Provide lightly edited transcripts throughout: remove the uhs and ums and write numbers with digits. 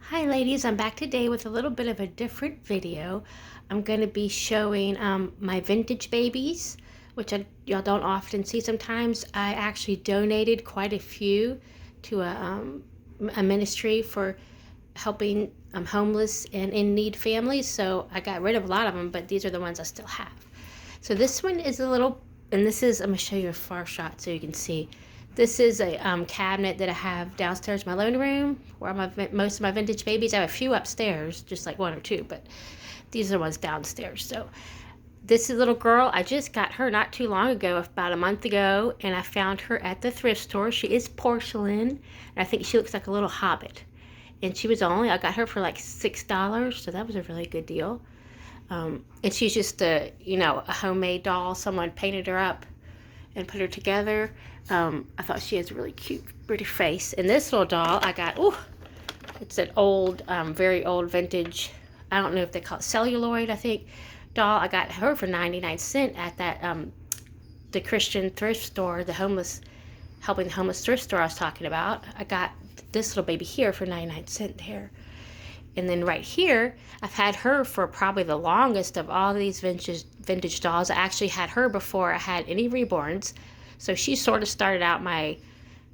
Hi ladies, I'm back today with a little bit of a different video. I'm going to be showing my vintage babies, which y'all don't often see sometimes. I actually donated quite a few to a ministry for helping homeless and in need families, so I got rid of a lot of them, but these are the ones I still have. So this one is a little, and this is, I'm going to show you a far shot so you can see. This is a cabinet that I have downstairs in my living room where most of my vintage babies. I have a few upstairs, just like one or two, but these are the ones downstairs. So this little girl, I just got her not too long ago, about a month ago, and I found her at the thrift store. She is porcelain, and I think she looks like a little hobbit. And she was I got her for like $6, so that was a really good deal. And she's just a homemade doll. Someone painted her up and put her together. I thought she has a really cute, pretty face. And this little doll I got, it's an old, very old vintage, I don't know if they call it celluloid, I think, doll. I got her for 99 cents at that, the Christian thrift store, helping the homeless thrift store I was talking about. I got this little baby here for 99 cents there. And then right here, I've had her for probably the longest of all these vintage dolls. I actually had her before I had any reborns. So she sort of started out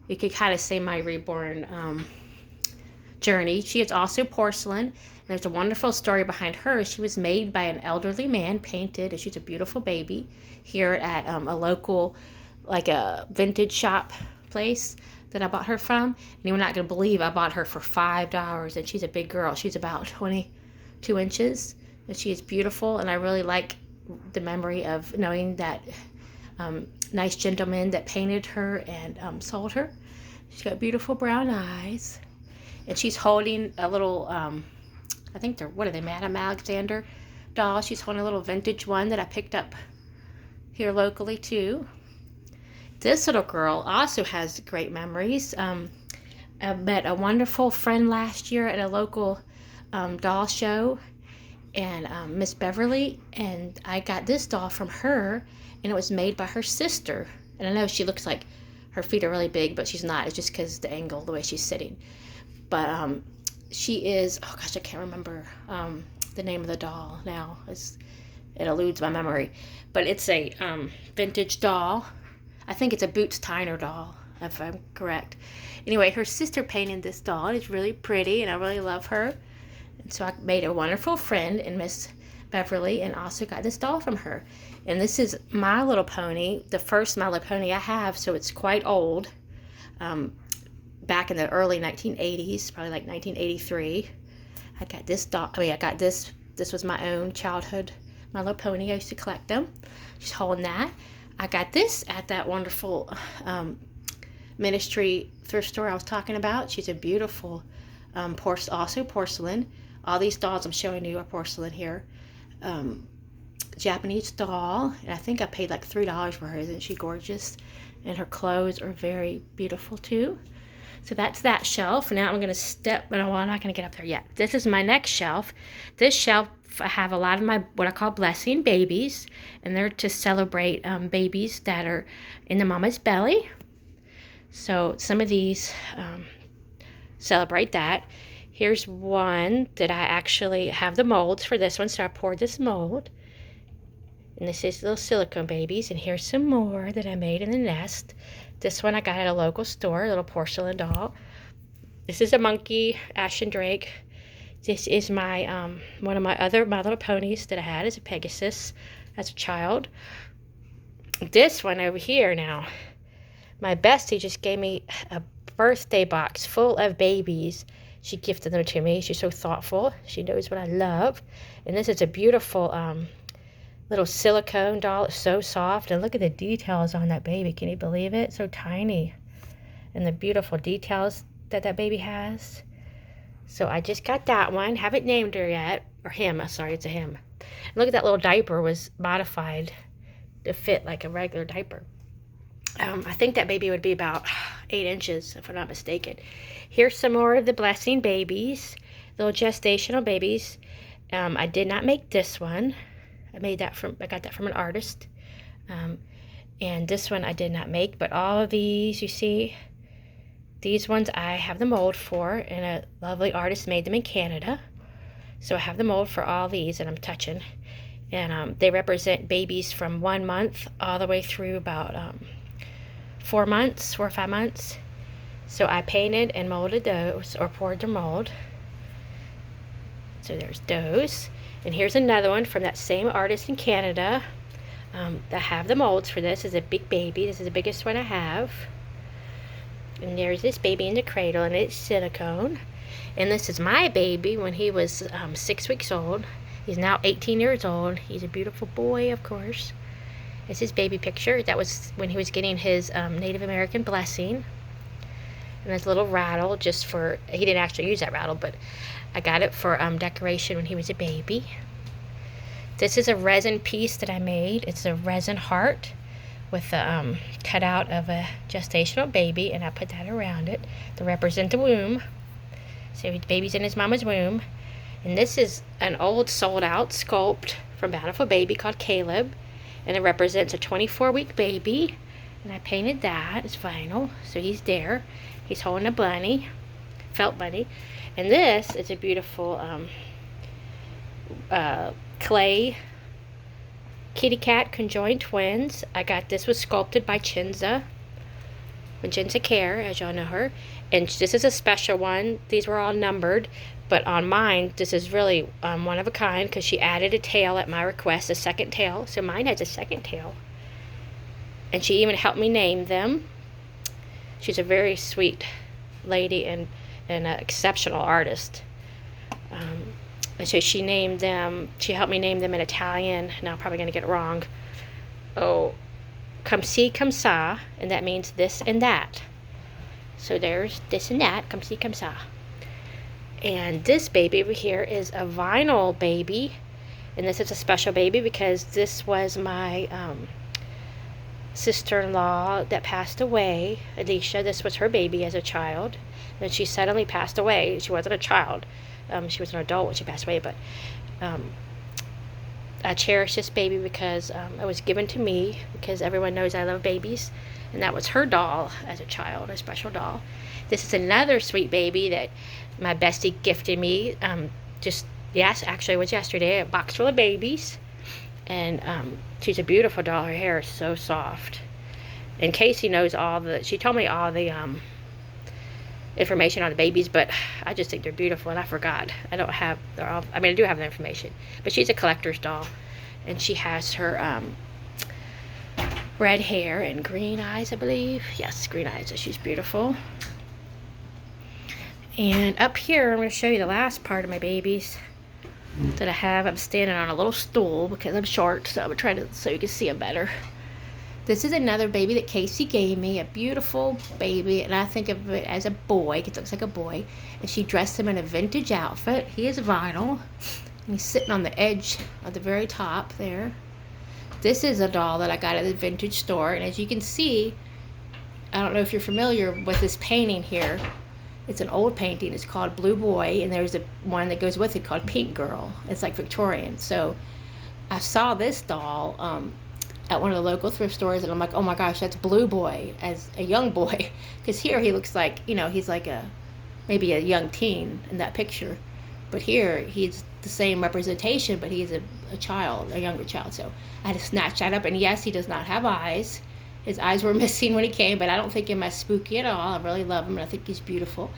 you could kind of say my reborn journey. She is also porcelain. There's a wonderful story behind her. She was made by an elderly man, painted, and she's a beautiful baby here at a local, like a vintage shop place that I bought her from. And you're not going to believe I bought her for $5, and she's a big girl. She's about 22 inches, and she is beautiful, and I really like the memory of knowing that nice gentleman that painted her and sold her. She's got beautiful brown eyes, and she's holding a little, I think what are they, Madame Alexander doll. She's holding a little vintage one that I picked up here locally too. This little girl also has great memories. I met a wonderful friend last year at a local doll show, and Miss Beverly, and I got this doll from her, and it was made by her sister. And I know she looks like her feet are really big, but she's not. It's just because the angle, the way she's sitting. But she is, oh gosh, I can't remember the name of the doll now. It eludes my memory. But it's a vintage doll. I think it's a Boots Tyner doll, if I'm correct. Anyway, her sister painted this doll. It's really pretty, and I really love her. And so I made a wonderful friend in Miss Beverly, and also got this doll from her. And this is My Little Pony, the first My Little Pony I have, so it's quite old. Back in the early 1980s, probably like 1983. I got this doll. I got this. This was my own childhood My Little Pony. I used to collect them. She's holding that. I got this at that wonderful ministry thrift store I was talking about. She's a beautiful, also porcelain. All these dolls I'm showing you are porcelain here. Japanese doll, and I think I paid like $3 for her. Isn't she gorgeous? And her clothes are very beautiful too. So that's that shelf. Now I'm going to well, I'm not going to get up there yet. This is my next shelf. This shelf, I have a lot of my, what I call blessing babies, and they're to celebrate babies that are in the mama's belly. So some of these celebrate that. Here's one that I actually have the molds for this one, so I poured this mold. And this is little silicone babies, and here's some more that I made in the nest. This one I got at a local store, a little porcelain doll. This is a monkey, Ashton Drake. This is my one of my other My Little Ponies that I had as a Pegasus as a child. This one over here now, my bestie just gave me a birthday box full of babies. She gifted them to me. She's so thoughtful. She knows what I love. And this is a beautiful little silicone doll. It's so soft, and look at the details on that baby. Can you believe it? So tiny, and the beautiful details that baby has. So I just got that one. Haven't named her yet, or him. Sorry, it's a him. And look at that little diaper was modified to fit like a regular diaper. I think that baby would be about 8 inches, if I'm not mistaken. Here's some more of the blessing babies, little gestational babies. I did not make this one. I got that from an artist. And this one I did not make, but all of these, you see, These ones I have the mold for, and a lovely artist made them in Canada. So I have the mold for all these that I'm touching. And they represent babies from 1 month all the way through about 4 months, 4 or 5 months. So I painted and molded those, or poured the mold. So there's those. And here's another one from that same artist in Canada. I have the molds for this. This is a big baby. This is the biggest one I have. And there's this baby in the cradle, and it's silicone. And this is my baby when he was 6 weeks old. He's now 18 years old. He's a beautiful boy, of course. It's his baby picture. That was when he was getting his Native American blessing. And this little rattle, just for, he didn't actually use that rattle, but I got it for decoration when he was a baby. This is a resin piece that I made. It's a resin heart with a cutout of a gestational baby, and I put that around it to represent the womb. So the baby's in his mama's womb. And this is an old sold out sculpt from Bountiful Baby called Caleb, and it represents a 24-week baby. And I painted that. It's vinyl, so he's there. He's holding a bunny, felt bunny. And this is a beautiful clay kitty cat conjoined twins. I got this was sculpted by Chinza Care, as y'all know her. And this is a special one. These were all numbered, but on mine, this is really one of a kind because she added a tail at my request, a second tail. So mine has a second tail. And she even helped me name them. She's a very sweet lady and an exceptional artist. And so she named them, she helped me name them in Italian. Now I'm probably going to get it wrong. Oh, come si, come sa, and that means this and that. So there's this and that, come si, come sa. And this baby over here is a vinyl baby. And this is a special baby because this was my sister-in-law that passed away, Alicia. This was her baby as a child. And she suddenly passed away. She wasn't a child. She was an adult when she passed away, but I cherish this baby because it was given to me because everyone knows I love babies. And that was her doll as a child, a special doll. This is another sweet baby that my bestie gifted me. Actually it was yesterday, a box full of babies. And she's a beautiful doll. Her hair is so soft. And Casey knows she told me all the information on the babies, but I just think they're beautiful, and I forgot. I do have the information. But she's a collector's doll. And she has her red hair and green eyes, I believe. Yes, green eyes, so she's beautiful. And up here, I'm going to show you the last part of my babies that I have. I'm standing on a little stool because I'm short, so I'm going to try to so you can see them better. This is another baby that Casey gave me, a beautiful baby, and I think of it as a boy. It looks like a boy. And she dressed him in a vintage outfit. He is vinyl, and he's sitting on the edge at the very top there. This is a doll that I got at the vintage store, and as you can see, I don't know if you're familiar with this painting here. It's an old painting. It's called Blue Boy, and there's one that goes with it called Pink Girl. It's like Victorian. So I saw this doll at one of the local thrift stores, and I'm like, oh my gosh, that's Blue Boy as a young boy. Because here he looks like, he's like maybe a young teen in that picture. But here he's the same representation, but he's a child, a younger child. So I had to snatch that up. And yes, he does not have eyes. His eyes were missing when he came, but I don't think him as spooky at all. I really love him, and I think he's beautiful.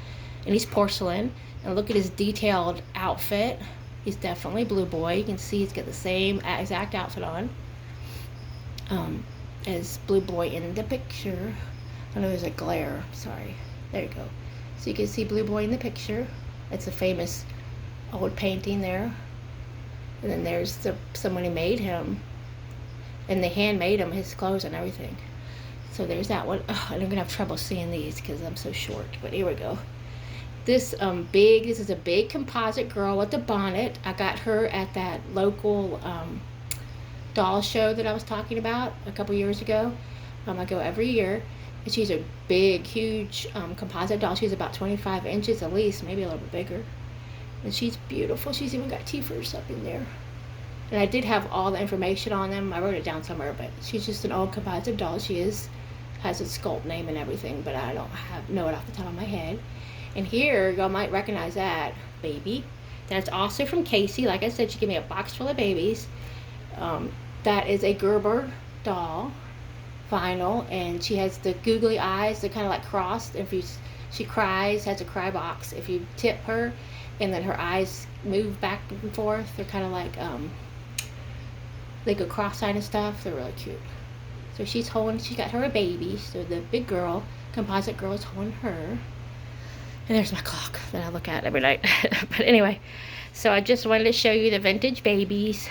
And he's porcelain. And look at his detailed outfit. He's definitely Blue Boy. You can see he's got the same exact outfit on as Blue Boy in the picture. I know there's a glare. Sorry. There you go. So you can see Blue Boy in the picture. It's a famous old painting there. And then there's someone who made him. And they handmade him, his clothes and everything. So there's that one. Oh, I'm gonna have trouble seeing these because I'm so short. But here we go. This is a big composite girl with a bonnet. I got her at that local doll show that I was talking about a couple years ago. I go every year. And she's a big, huge composite doll. She's about 25 inches at least, maybe a little bit bigger. And she's beautiful. She's even got teeth up in there. And I did have all the information on them. I wrote it down somewhere, but she's just an old composite doll. She is has its sculpt name and everything, but I don't know it off the top of my head. And here, y'all might recognize that baby. That's also from Casey. Like I said, she gave me a box full of babies. That is a Gerber doll vinyl, and she has the googly eyes. They're kind of like crossed. If she cries, has a cry box. If you tip her, and then her eyes move back and forth, they're kind of like they go cross-eyed and stuff. They're really cute. So she got her a baby. So the big girl, composite girl, is holding her. And there's my clock that I look at every night. But anyway, so I just wanted to show you the vintage babies.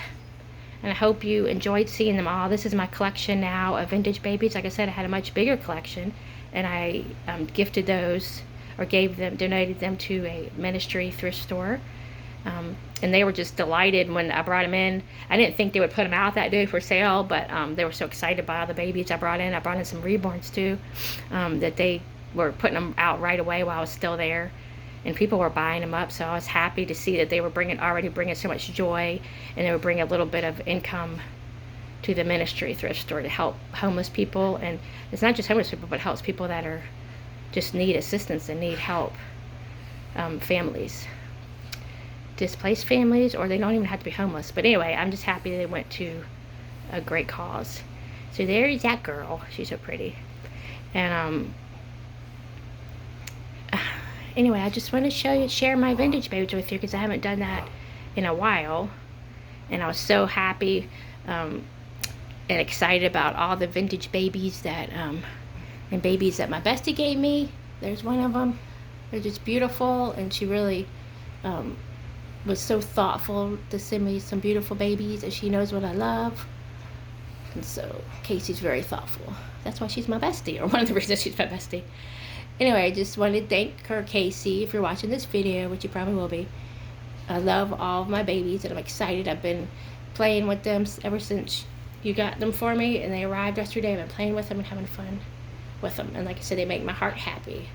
And I hope you enjoyed seeing them all. This is my collection now of vintage babies. Like I said, I had a much bigger collection. And I gifted those, or donated them to a ministry thrift store. And they were just delighted when I brought them in. I didn't think they would put them out that day for sale, but they were so excited by all the babies I brought in. I brought in some reborns too, that they were putting them out right away while I was still there, and people were buying them up. So I was happy to see that they were already bringing so much joy, and they were bringing a little bit of income to the ministry thrift store to help homeless people. And it's not just homeless people, but it helps people that are just need assistance and need help, families, displaced families, or they don't even have to be homeless. But anyway, I'm just happy they went to a great cause. So there's that girl. She's so pretty. And anyway, I just want to share my vintage babies with you, because I haven't done that in a while. And I was so happy and excited about all the vintage babies that and babies that my bestie gave me. There's one of them. They're just beautiful, and she really was so thoughtful to send me some beautiful babies, and she knows what I love. And so Casey's very thoughtful. That's why she's my bestie, or one of the reasons she's my bestie. Anyway, I just wanted to thank her, Casey, if you're watching this video, which you probably will be. I love all of my babies, and I'm excited. I've been playing with them ever since you got them for me, and they arrived yesterday. I've been playing with them and having fun with them. And like I said, they make my heart happy.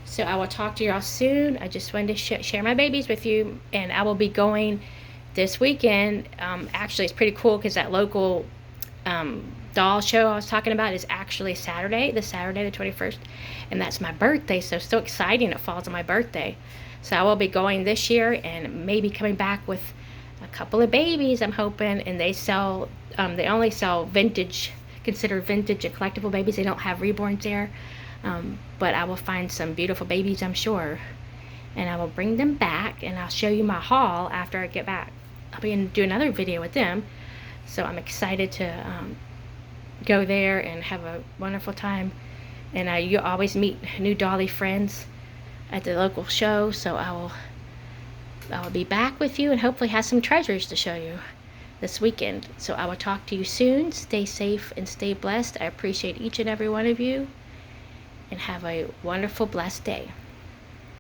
So I will talk to you all soon. I just wanted to share my babies with you, and I will be going this weekend. Actually, it's pretty cool because that local doll show I was talking about is actually Saturday the 21st, and that's my birthday. So exciting, it falls on my birthday. So I will be going this year, and maybe coming back with a couple of babies, I'm hoping. And they only sell vintage, considered vintage and collectible babies. They don't have reborns there, but I will find some beautiful babies, I'm sure, and I will bring them back, and I'll show you my haul after I get back. I'll be do another video with them. So I'm excited to go there and have a wonderful time. And you always meet new dolly friends at the local show. So I will be back with you, and hopefully have some treasures to show you this weekend. So I will talk to you soon. Stay safe and stay blessed. I appreciate each and every one of you, and have a wonderful, blessed day.